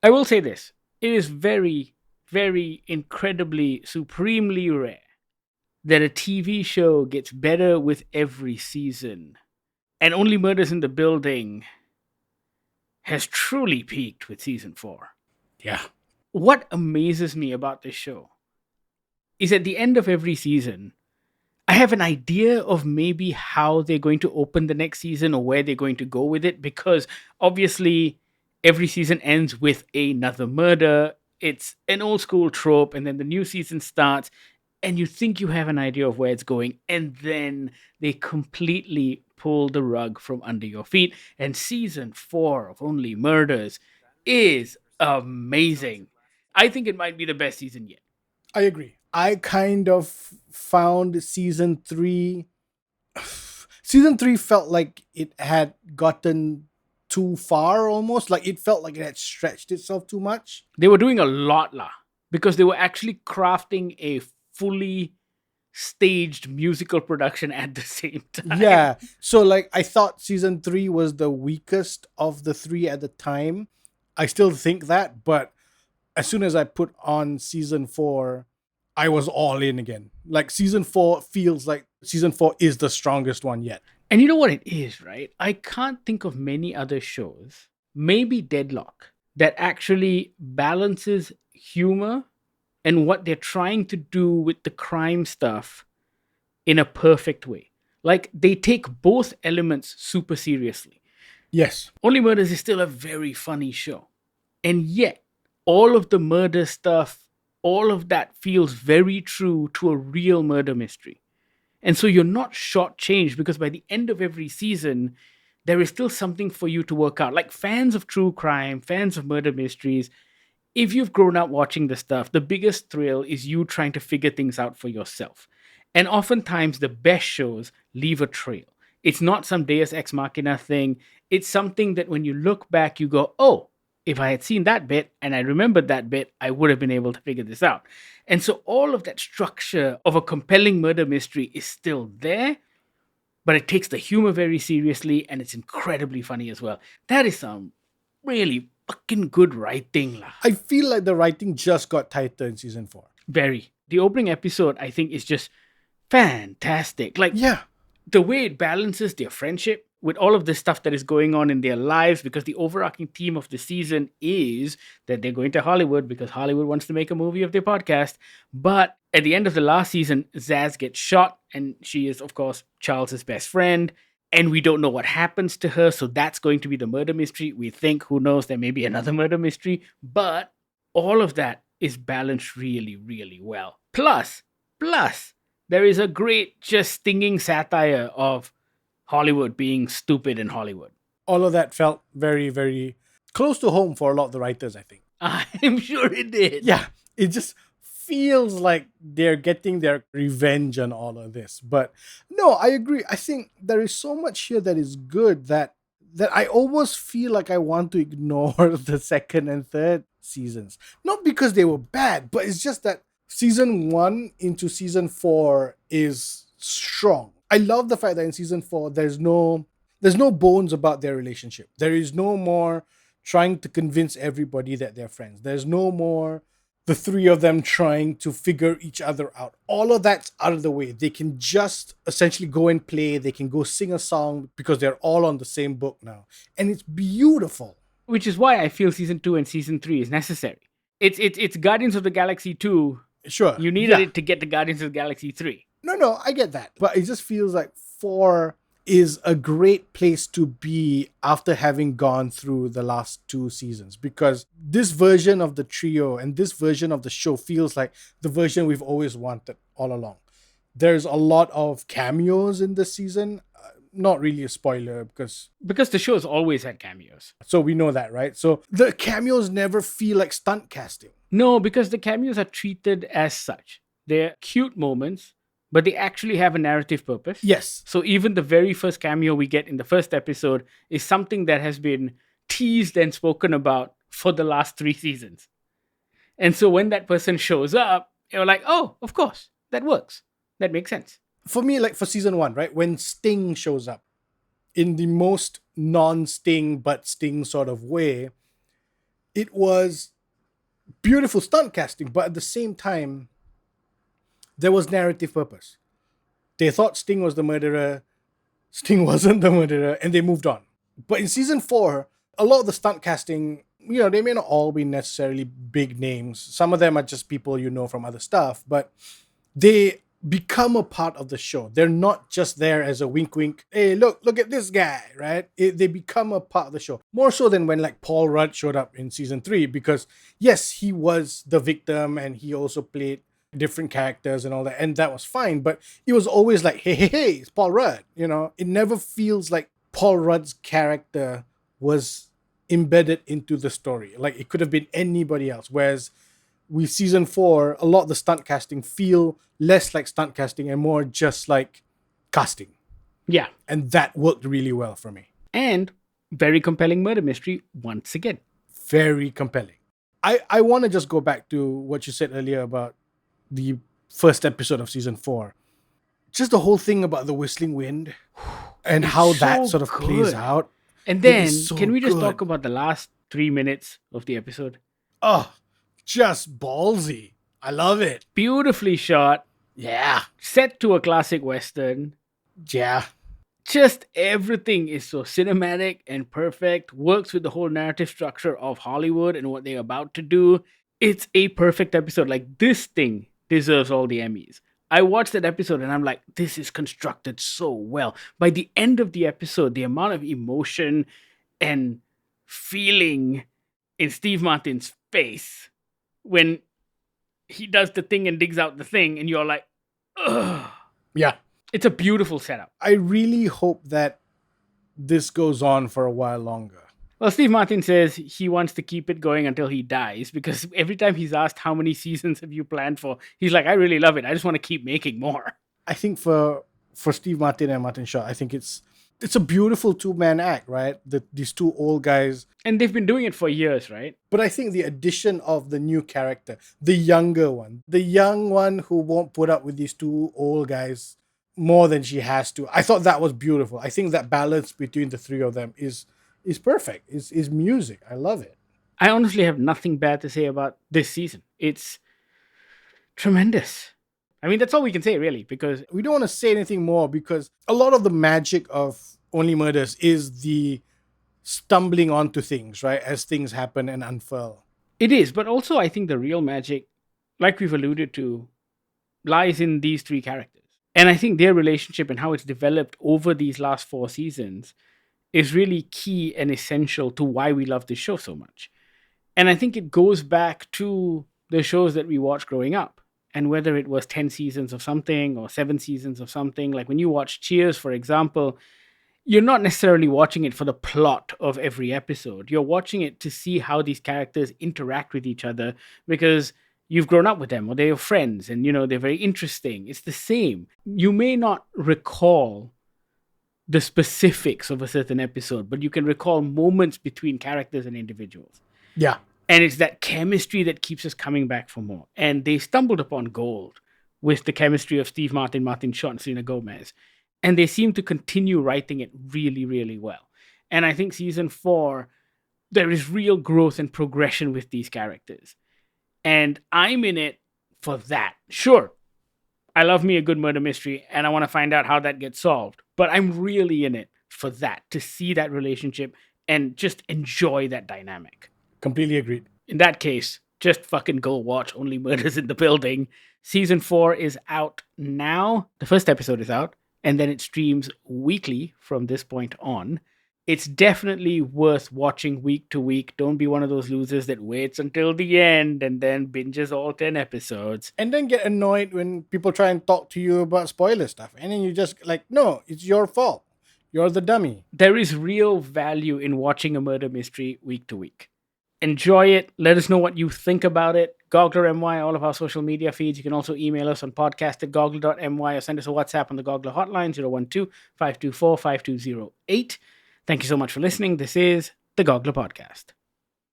I will say this. It is very, very incredibly, supremely rare that a TV show gets better with every season. And Only Murders in the Building has truly peaked with season 4. Yeah. What amazes me about this show is at the end of every season, I have an idea of maybe how they're going to open the next season or where they're going to go with it, because obviously every season ends with another murder. It's an old school trope, and then the new season starts, and you think you have an idea of where it's going, and then they completely pull the rug from under your feet. And season 4 of Only Murders is amazing. I think it might be the best season yet. I agree. I kind of found season 3 felt like it had gotten too far almost. Like it felt like it had stretched itself too much. They were doing a lot, lah, because they were actually crafting a fully staged musical production at the same time. Yeah. So like I thought season 3 was the weakest of the 3 at the time. I still think that, but as soon as I put on season 4, I was all in again. Like season 4 feels like season 4 is the strongest one yet. And you know what it is, right? I can't think of many other shows, maybe Deadlock, that actually balances humor and what they're trying to do with the crime stuff in a perfect way. Like they take both elements super seriously. Yes. Only Murders is still a very funny show. And yet, all of the murder stuff, all of that feels very true to a real murder mystery. And so you're not shortchanged, because by the end of every season, there is still something for you to work out. Like fans of true crime, fans of murder mysteries, if you've grown up watching the stuff, the biggest thrill is you trying to figure things out for yourself. And oftentimes, the best shows leave a trail. It's not some Deus Ex Machina thing. It's something that when you look back, you go, oh, if I had seen that bit and I remembered that bit, I would have been able to figure this out. And so all of that structure of a compelling murder mystery is still there, but it takes the humor very seriously, and it's incredibly funny as well. That is some really fucking good writing, lah. I feel like the writing just got tighter in season 4. Very. The opening episode, I think, is just fantastic. Like, Yeah. the way it balances their friendship with all of the stuff that is going on in their lives, because the overarching theme of the season is that they're going to Hollywood because Hollywood wants to make a movie of their podcast. But at the end of the last season, Zaz gets shot, and she is, of course, Charles's best friend. And we don't know what happens to her, so that's going to be the murder mystery. We think, who knows, there may be another murder mystery. But all of that is balanced really, really well. Plus, there is a great, just stinging satire of Hollywood being stupid in Hollywood. All of that felt very, very close to home for a lot of the writers, I think. I'm sure it did. Yeah. It just feels like they're getting their revenge on all of this. But no, I agree. I think there is so much here that is good that I almost feel like I want to ignore the second and third seasons. Not because they were bad, but it's just that season 1 into season 4 is strong. I love the fact that in season 4 there's no bones about their relationship. There is no more trying to convince everybody that they're friends. There's no more the three of them trying to figure each other out. All of that's out of the way. They can just essentially go and play. They can go sing a song because they're all on the same book now. And it's beautiful. Which is why I feel season 2 and season 3 is necessary. It's Guardians of the Galaxy 2. Sure. You needed it to get the Guardians of the Galaxy 3. No, I get that. But it just feels like 4 is a great place to be after having gone through the last 2 seasons, because this version of the trio and this version of the show feels like the version we've always wanted all along. There's a lot of cameos in this season. Not really a spoiler because the show's always had cameos. So we know that, right? So the cameos never feel like stunt casting. No, because the cameos are treated as such. They're cute moments, but they actually have a narrative purpose. Yes. So even the very first cameo we get in the first episode is something that has been teased and spoken about for the last 3 seasons. And so when that person shows up, you're like, oh, of course, that works. That makes sense. For me, like for season 1, right? When Sting shows up in the most non-Sting but Sting sort of way, It was beautiful stunt casting, but at the same time, there was narrative purpose. They thought Sting was the murderer, Sting wasn't the murderer, and they moved on. But in season 4, a lot of the stunt casting, they may not all be necessarily big names. Some of them are just people you know from other stuff, but they become a part of the show. They're not just there as a wink wink, hey, look at this guy, right? They become a part of the show. More so than when like Paul Rudd showed up in season 3, because yes, he was the victim and he also played different characters and all that, and that was fine, but it was always like, hey, it's Paul Rudd. It never feels like Paul Rudd's character was embedded into the story. Like it could have been anybody else. Whereas with season 4, a lot of the stunt casting feel less like stunt casting and more just like casting. Yeah. And that worked really well for me. And very compelling murder mystery once again. Very compelling. I want to just go back to what you said earlier about the first episode of season 4. Just the whole thing about the whistling wind and how that sort of plays out. And then, can we just talk about the last 3 minutes of the episode? Oh, just ballsy. I love it. Beautifully shot. Yeah. Set to a classic Western. Yeah. Just everything is so cinematic and perfect. Works with the whole narrative structure of Hollywood and what they're about to do. It's a perfect episode. Like, this thing deserves all the Emmys. I watched that episode and I'm like, this is constructed so well. By the end of the episode, the amount of emotion and feeling in Steve Martin's face when he does the thing and digs out the thing, and you're like, ugh. Yeah. It's a beautiful setup. I really hope that this goes on for a while longer. Well, Steve Martin says he wants to keep it going until he dies, because every time he's asked how many seasons have you planned for, he's like, I really love it. I just want to keep making more. I think for Steve Martin and Martin Shaw, I think it's a beautiful two-man act, right? These two old guys. And they've been doing it for years, right? But I think the addition of the new character, the younger one, the young one who won't put up with these two old guys more than she has to, I thought that was beautiful. I think that balance between the three of them is perfect. Is music. I love it. I honestly have nothing bad to say about this season. It's tremendous. I mean, that's all we can say, really, because we don't want to say anything more, because a lot of the magic of Only Murders is the stumbling onto things, right? As things happen and unfurl. It is, but also I think the real magic, like we've alluded to, lies in these three characters. And I think their relationship and how it's developed over these last 4 seasons is really key and essential to why we love this show so much. And I think it goes back to the shows that we watched growing up. And whether it was 10 seasons of something or 7 seasons of something, like when you watch Cheers, for example, you're not necessarily watching it for the plot of every episode. You're watching it to see how these characters interact with each other because you've grown up with them or they're your friends and, they're very interesting. It's the same. You may not recall the specifics of a certain episode, but you can recall moments between characters and individuals. Yeah. And it's that chemistry that keeps us coming back for more. And they stumbled upon gold with the chemistry of Steve Martin, Martin Short, and Selena Gomez. And they seem to continue writing it really, really well. And I think season 4, there is real growth and progression with these characters. And I'm in it for that. Sure, I love me a good murder mystery, and I want to find out how that gets solved. But I'm really in it for that, to see that relationship and just enjoy that dynamic. Completely agreed. In that case, just fucking go watch Only Murders in the Building. Season 4 is out now. The first episode is out, and then it streams weekly from this point on. It's definitely worth watching week to week. Don't be one of those losers that waits until the end and then binges all 10 episodes. And then get annoyed when people try and talk to you about spoiler stuff. And then you just like, no, it's your fault. You're the dummy. There is real value in watching a murder mystery week to week. Enjoy it. Let us know what you think about it. Goggler MY, all of our social media feeds. You can also email us on podcast@goggler.my or send us a WhatsApp on the Goggler hotline, 012-524-5208. Thank you so much for listening. This is the Goggler Podcast.